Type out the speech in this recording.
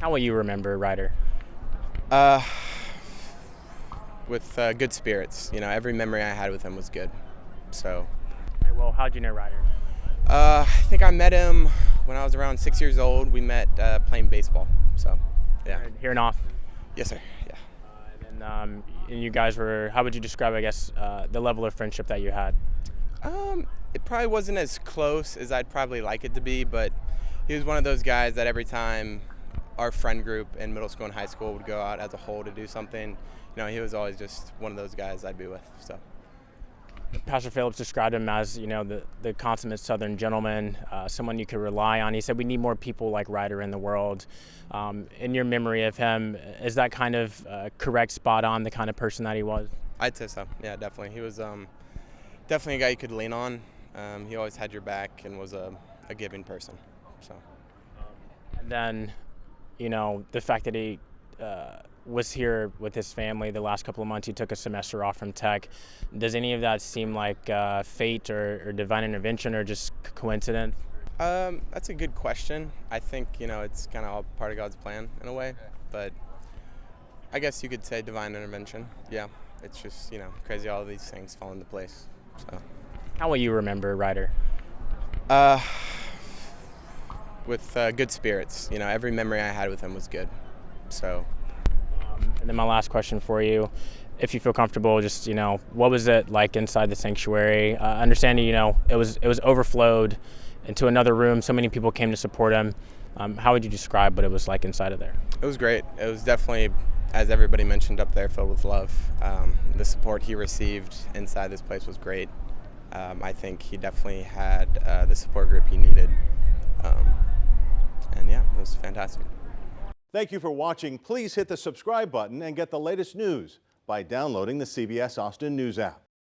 How will you remember Ryder? Uh, with good spirits. You know, every memory I had with him was good. So, Okay, well, how'd you know Ryder? I think I met him when I was around 6 years old. We met playing baseball. So, yeah. Here in Austin. Yes, sir. Yeah. And you guys were, how would you describe, I guess, the level of friendship that you had? It probably wasn't as close as I'd probably like it to be, but he was one of those guys that every time our friend group in middle school and high school would go out as a whole to do something, he was always just one of those guys I'd be with. So. Pastor Phillips described him as, the consummate Southern gentleman, someone you could rely on. He said we need more people like Ryder in the world. In your memory of him, is that kind of correct, spot on, the kind of person that he was? I'd say so. Yeah, definitely. He was definitely a guy you could lean on. He always had your back and was a giving person. So. And then, the fact that he was here with his family the last couple of months. He took a semester off from tech. Does any of that seem like fate or divine intervention or just coincidence? That's a good question. I think, it's kind of all part of God's plan in a way, but I guess you could say divine intervention. Yeah, it's just, crazy all of these things fall into place. So. How will you remember Ryder? With good spirits. Every memory I had with him was good. So. And then my last question for you, if you feel comfortable, just, what was it like inside the sanctuary? Understanding, it was overflowed into another room. So many people came to support him. How would you describe what it was like inside of there? It was great. It was definitely, as everybody mentioned up there, filled with love. The support he received inside this place was great. I think he definitely had the support group he needed. And yeah, it was fantastic. Thank you for watching. Please hit the subscribe button and get the latest news by downloading the CBS Austin News app.